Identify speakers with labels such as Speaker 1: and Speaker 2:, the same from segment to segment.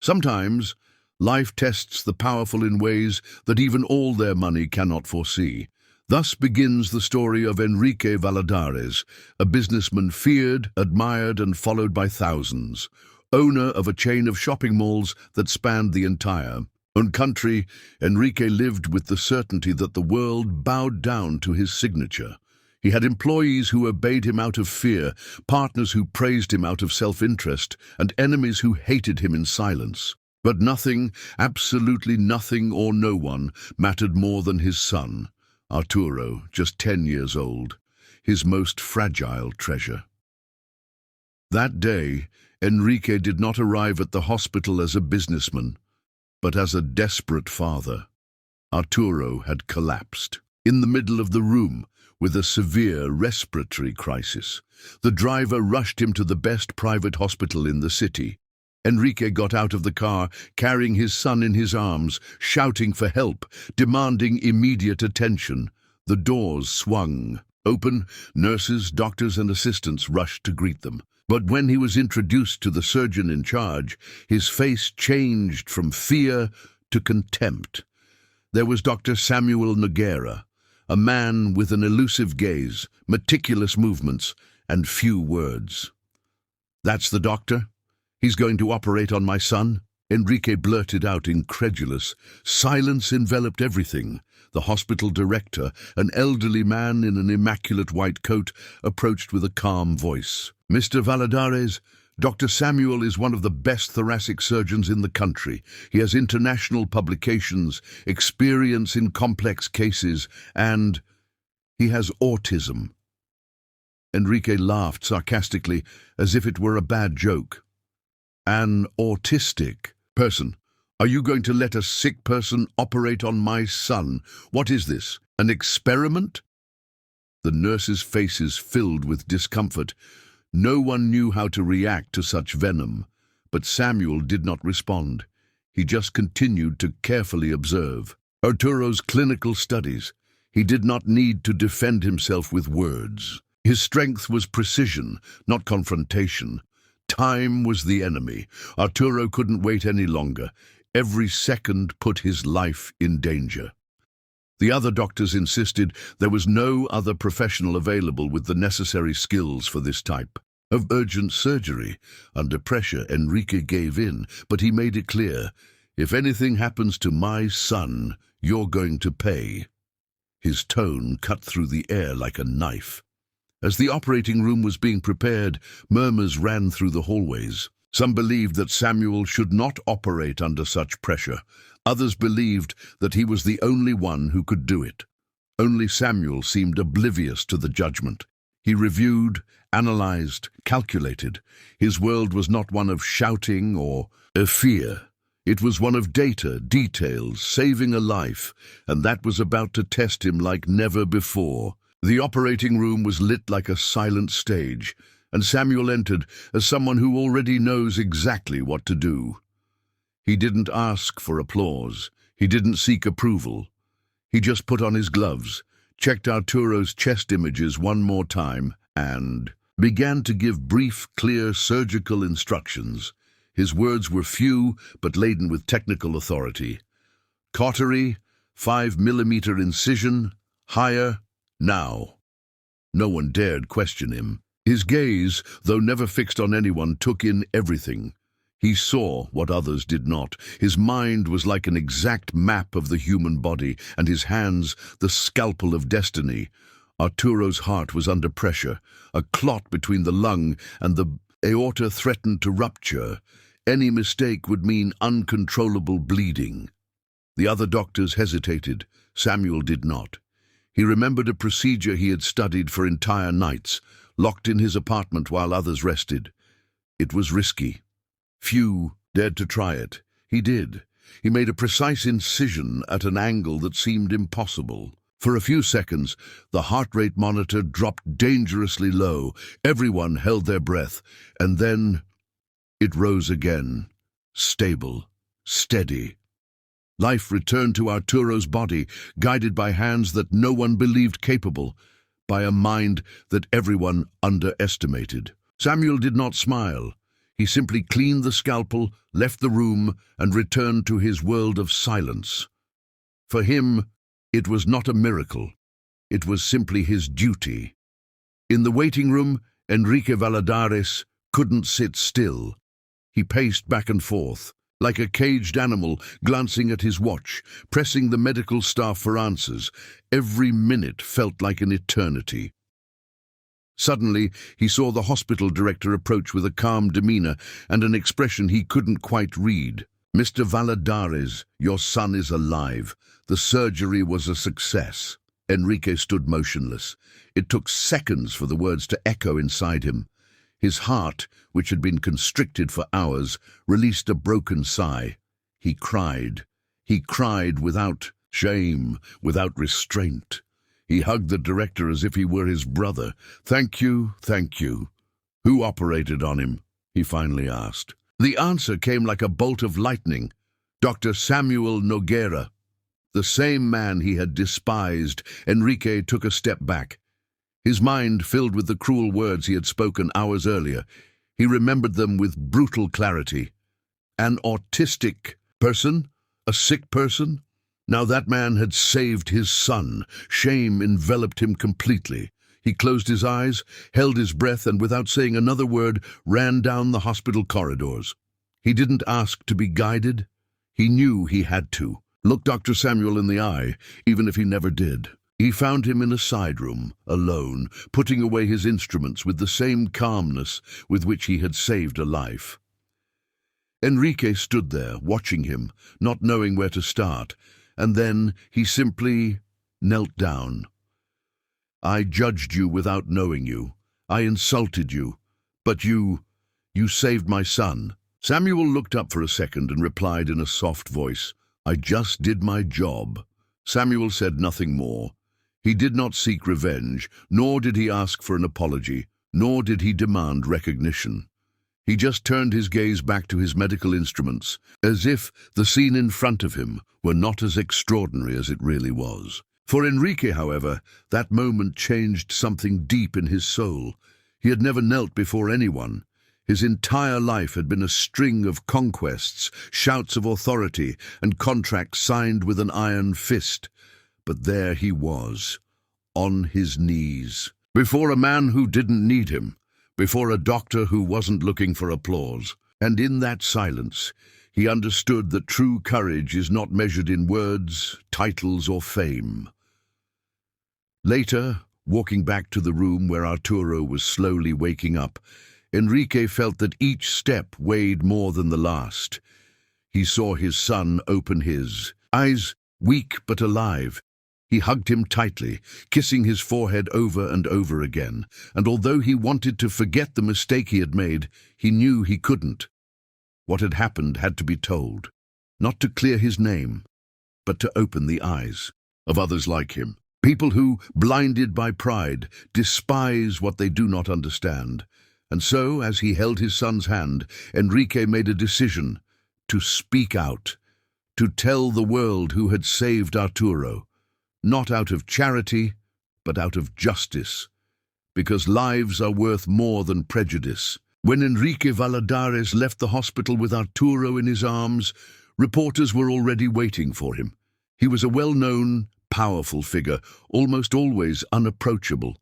Speaker 1: Sometimes, life tests the powerful in ways that even all their money cannot foresee. Thus begins the story of Enrique Valladares, a businessman feared, admired, and followed by thousands, owner of a chain of shopping malls that spanned the entire country. Enrique lived with the certainty that the world bowed down to his signature. He had employees who obeyed him out of fear, partners who praised him out of self-interest, and enemies who hated him in silence. But nothing, absolutely nothing or no one, mattered more than his son, Arturo, just 10 years old, his most fragile treasure. That day, Enrique did not arrive at the hospital as a businessman, but as a desperate father. Arturo had collapsed in the middle of the room with a severe respiratory crisis. The driver rushed him to the best private hospital in the city. Enrique got out of the car, carrying his son in his arms, shouting for help, demanding immediate attention. The doors swung open, nurses, doctors, and assistants rushed to greet them. But when he was introduced to the surgeon in charge, his face changed from fear to contempt. There was Dr. Samuel Noguera, a man with an elusive gaze, meticulous movements, and few words. "That's the doctor? He's going to operate on my son?" Enrique blurted out, incredulous. Silence enveloped everything. The hospital director, an elderly man in an immaculate white coat, approached with a calm voice. "Mr. Valladares, Dr. Samuel is one of the best thoracic surgeons in the country. He has international publications, experience in complex cases, and he has autism." Enrique laughed sarcastically, as if it were a bad joke. "An autistic person? Are you going to let a sick person operate on my son? What is this, an experiment?" The nurses' faces filled with discomfort. No one knew how to react to such venom, but Samuel did not respond. He just continued to carefully observe Arturo's clinical studies. He did not need to defend himself with words. His strength was precision, not confrontation. Time was the enemy. Arturo couldn't wait any longer. Every second put his life in danger. The other doctors insisted there was no other professional available with the necessary skills for this type of urgent surgery. Under pressure, Enrique gave in, but he made it clear, "If anything happens to my son, you're going to pay." His tone cut through the air like a knife. As the operating room was being prepared, murmurs ran through the hallways. Some believed that Samuel should not operate under such pressure. Others believed that he was the only one who could do it. Only Samuel seemed oblivious to the judgment. He reviewed, analyzed, calculated. His world was not one of shouting or fear. It was one of data, details, saving a life, and that was about to test him like never before. The operating room was lit like a silent stage, and Samuel entered as someone who already knows exactly what to do. He didn't ask for applause. He didn't seek approval. He just put on his gloves, checked Arturo's chest images one more time, and began to give brief, clear surgical instructions. His words were few, but laden with technical authority. "Cautery, 5mm incision, higher, now." No one dared question him. His gaze, though never fixed on anyone, took in everything. He saw what others did not. His mind was like an exact map of the human body, and his hands the scalpel of destiny. Arturo's heart was under pressure. A clot between the lung and the aorta threatened to rupture. Any mistake would mean uncontrollable bleeding. The other doctors hesitated. Samuel did not. He remembered a procedure he had studied for entire nights, locked in his apartment while others rested. It was risky. Few dared to try it. He did. He made a precise incision at an angle that seemed impossible. For a few seconds, the heart rate monitor dropped dangerously low. Everyone held their breath, and then it rose again, stable, steady. Life returned to Arturo's body, guided by hands that no one believed capable, by a mind that everyone underestimated. Samuel did not smile. He simply cleaned the scalpel, left the room, and returned to his world of silence. For him, it was not a miracle. It was simply his duty. In the waiting room, Enrique Valladares couldn't sit still. He paced back and forth, like a caged animal, glancing at his watch, pressing the medical staff for answers. Every minute felt like an eternity. Suddenly, he saw the hospital director approach with a calm demeanor and an expression he couldn't quite read. "Mr. Valladares, your son is alive. The surgery was a success." Enrique stood motionless. It took seconds for the words to echo inside him. His heart, which had been constricted for hours, released a broken sigh. He cried. He cried without shame, without restraint. He hugged the director as if he were his brother. "Thank you, thank you." "Who operated on him?" he finally asked. The answer came like a bolt of lightning. Dr. Samuel Noguera. The same man he had despised. Enrique took a step back. His mind filled with the cruel words he had spoken hours earlier. He remembered them with brutal clarity. An autistic person? A sick person? Now that man had saved his son. Shame enveloped him completely. He closed his eyes, held his breath, and without saying another word, ran down the hospital corridors. He didn't ask to be guided. He knew he had to. Look Dr. Samuel in the eye, even if he never did. He found him in a side room, alone, putting away his instruments with the same calmness with which he had saved a life. Enrique stood there, watching him, not knowing where to start, and then he simply knelt down. "I judged you without knowing you. I insulted you. But you saved my son." Samuel looked up for a second and replied in a soft voice, "I just did my job." Samuel said nothing more. He did not seek revenge, nor did he ask for an apology, nor did he demand recognition. He just turned his gaze back to his medical instruments, as if the scene in front of him were not as extraordinary as it really was. For Enrique, however, that moment changed something deep in his soul. He had never knelt before anyone. His entire life had been a string of conquests, shouts of authority, and contracts signed with an iron fist. But there he was, on his knees, before a man who didn't need him, before a doctor who wasn't looking for applause. And in that silence, he understood that true courage is not measured in words, titles, or fame. Later, walking back to the room where Arturo was slowly waking up, Enrique felt that each step weighed more than the last. He saw his son open his eyes, weak but alive. He hugged him tightly, kissing his forehead over and over again, and although he wanted to forget the mistake he had made, he knew he couldn't. What had happened had to be told, not to clear his name, but to open the eyes of others like him. People who, blinded by pride, despise what they do not understand. And so, as he held his son's hand, Enrique made a decision to speak out, to tell the world who had saved Arturo. Not out of charity, but out of justice, because lives are worth more than prejudice. When Enrique Valladares left the hospital with Arturo in his arms, reporters were already waiting for him. He was a well-known, powerful figure, almost always unapproachable.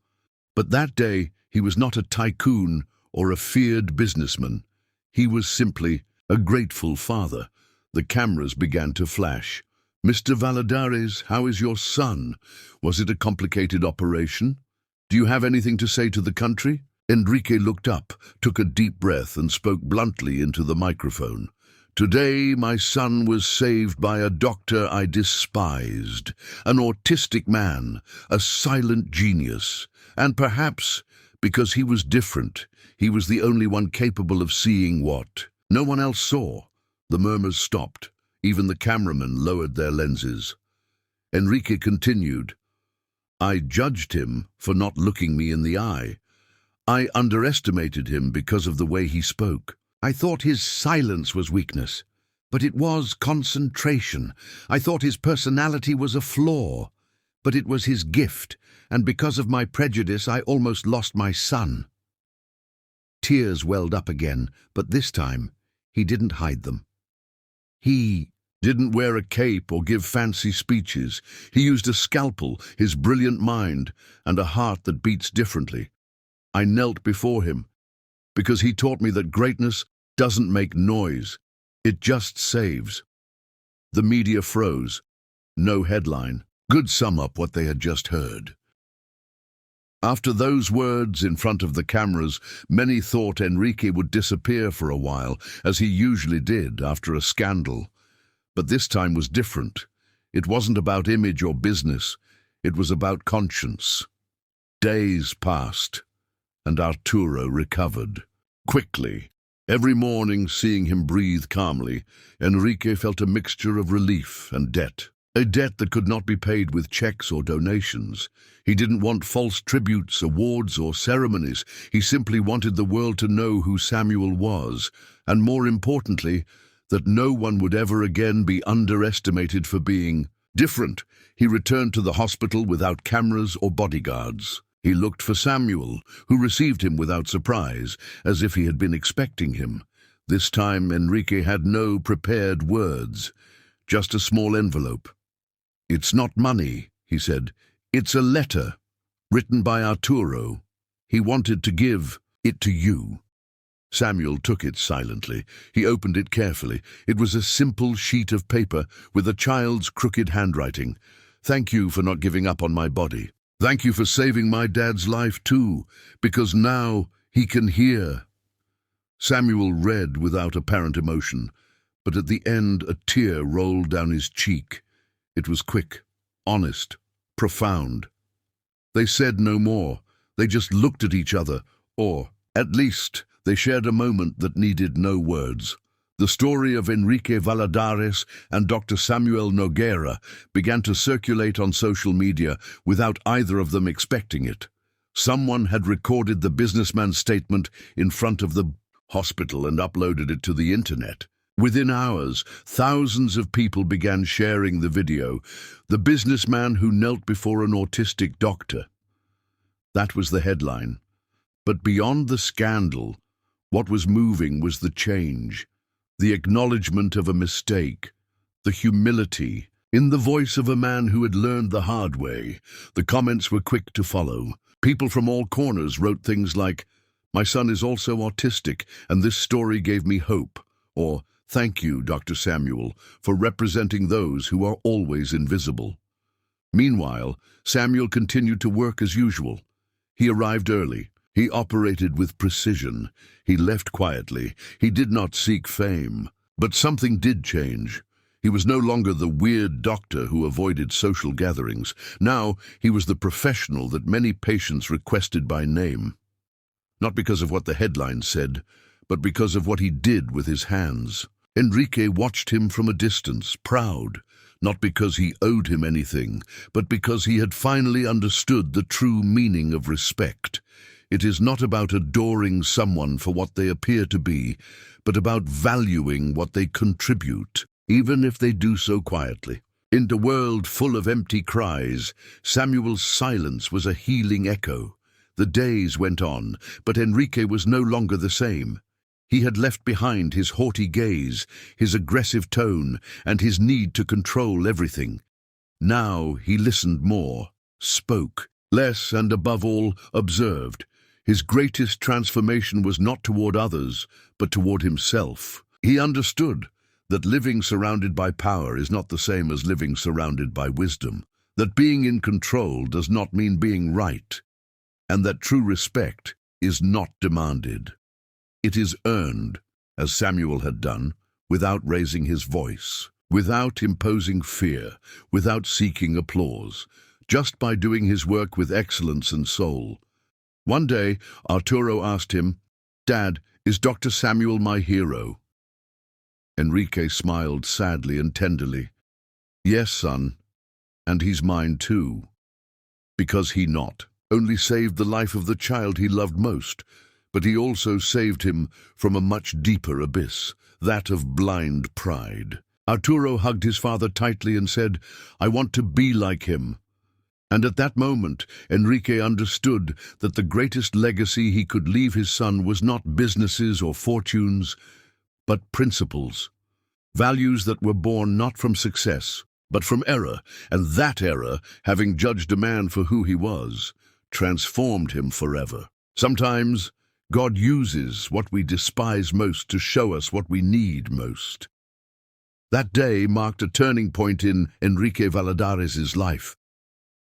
Speaker 1: But that day, he was not a tycoon or a feared businessman. He was simply a grateful father. The cameras began to flash. "Mr. Valladares, how is your son? Was it a complicated operation? Do you have anything to say to the country?" Enrique looked up, took a deep breath, and spoke bluntly into the microphone. "Today, my son was saved by a doctor I despised, an autistic man, a silent genius, and perhaps, because he was different, he was the only one capable of seeing what no one else saw." The murmurs stopped. Even the cameramen lowered their lenses. Enrique continued, "I judged him for not looking me in the eye. I underestimated him because of the way he spoke. I thought his silence was weakness, but it was concentration. I thought his personality was a flaw, but it was his gift, and because of my prejudice I almost lost my son." Tears welled up again, but this time he didn't hide them. He didn't wear a cape or give fancy speeches. He used a scalpel, his brilliant mind, and a heart that beats differently. I knelt before him, because he taught me that greatness doesn't make noise, it just saves. The media froze. No headline could sum up what they had just heard. After those words in front of the cameras, many thought Enrique would disappear for a while, as he usually did after a scandal. But this time was different. It wasn't about image or business. It was about conscience. Days passed, and Arturo recovered. Quickly. Every morning, seeing him breathe calmly, Enrique felt a mixture of relief and debt. A debt that could not be paid with checks or donations. He didn't want false tributes, awards, or ceremonies. He simply wanted the world to know who Samuel was, and more importantly, that no one would ever again be underestimated for being different. He returned to the hospital without cameras or bodyguards. He looked for Samuel, who received him without surprise, as if he had been expecting him. This time Enrique had no prepared words, just a small envelope. "It's not money," he said. "It's a letter, written by Arturo. He wanted to give it to you." Samuel took it silently. He opened it carefully. It was a simple sheet of paper with a child's crooked handwriting. "Thank you for not giving up on my body. Thank you for saving my dad's life too, because now he can hear." Samuel read without apparent emotion, but at the end a tear rolled down his cheek. It was quick, honest, profound. They said no more. They just looked at each other, or, at least, they shared a moment that needed no words. The story of Enrique Valladares and Dr. Samuel Noguera began to circulate on social media without either of them expecting it. Someone had recorded the businessman's statement in front of the hospital and uploaded it to the internet. Within hours, thousands of people began sharing the video. The businessman who knelt before an autistic doctor. That was the headline. But beyond the scandal, what was moving was the change, the acknowledgement of a mistake, the humility. In the voice of a man who had learned the hard way, the comments were quick to follow. People from all corners wrote things like, "My son is also autistic, and this story gave me hope," or "Thank you, Dr. Samuel, for representing those who are always invisible." Meanwhile, Samuel continued to work as usual. He arrived early. He operated with precision. He left quietly. He did not seek fame. But something did change. He was no longer the weird doctor who avoided social gatherings. Now he was the professional that many patients requested by name. Not because of what the headlines said, but because of what he did with his hands. Enrique watched him from a distance, proud, not because he owed him anything, but because he had finally understood the true meaning of respect. It is not about adoring someone for what they appear to be, but about valuing what they contribute, even if they do so quietly. In a world full of empty cries, Samuel's silence was a healing echo. The days went on, but Enrique was no longer the same. He had left behind his haughty gaze, his aggressive tone, and his need to control everything. Now he listened more, spoke less, and above all, observed. His greatest transformation was not toward others, but toward himself. He understood that living surrounded by power is not the same as living surrounded by wisdom, that being in control does not mean being right, and that true respect is not demanded. It is earned, as Samuel had done, without raising his voice, without imposing fear, without seeking applause, just by doing his work with excellence and soul. One day, Arturo asked him, "Dad, is Dr. Samuel my hero?" Enrique smiled sadly and tenderly. "Yes, son, and he's mine too." Because he not only saved the life of the child he loved most, but he also saved him from a much deeper abyss, that of blind pride. Arturo hugged his father tightly and said, "I want to be like him." And at that moment, Enrique understood that the greatest legacy he could leave his son was not businesses or fortunes, but principles. Values that were born not from success, but from error, and that error, having judged a man for who he was, transformed him forever. Sometimes, God uses what we despise most to show us what we need most. That day marked a turning point in Enrique Valladares's life,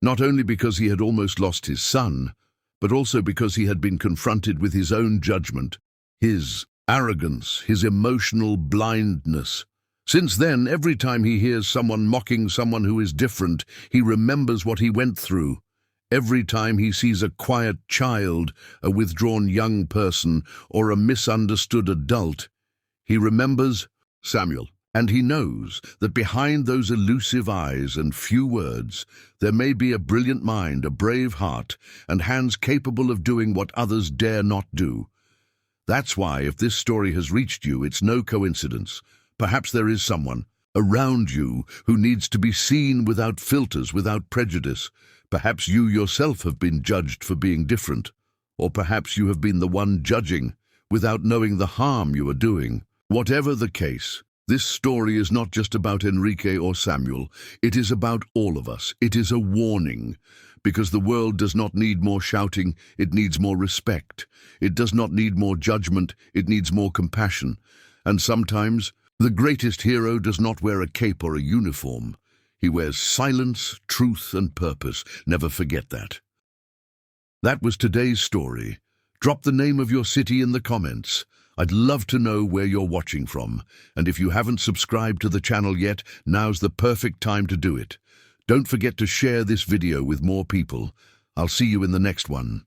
Speaker 1: not only because he had almost lost his son, but also because he had been confronted with his own judgment, his arrogance, his emotional blindness. Since then, every time he hears someone mocking someone who is different, he remembers what he went through. Every time he sees a quiet child, a withdrawn young person, or a misunderstood adult, he remembers Samuel. And he knows that behind those elusive eyes and few words, there may be a brilliant mind, a brave heart, and hands capable of doing what others dare not do. That's why, if this story has reached you, it's no coincidence. Perhaps there is someone around you who needs to be seen without filters, without prejudice. Perhaps you yourself have been judged for being different, or perhaps you have been the one judging without knowing the harm you are doing. Whatever the case, this story is not just about Enrique or Samuel. It is about all of us. It is a warning, because the world does not need more shouting, it needs more respect. It does not need more judgment, it needs more compassion. And sometimes, the greatest hero does not wear a cape or a uniform. He wears silence, truth, and purpose. Never forget that. That was today's story. Drop the name of your city in the comments. I'd love to know where you're watching from. And if you haven't subscribed to the channel yet, now's the perfect time to do it. Don't forget to share this video with more people. I'll see you in the next one.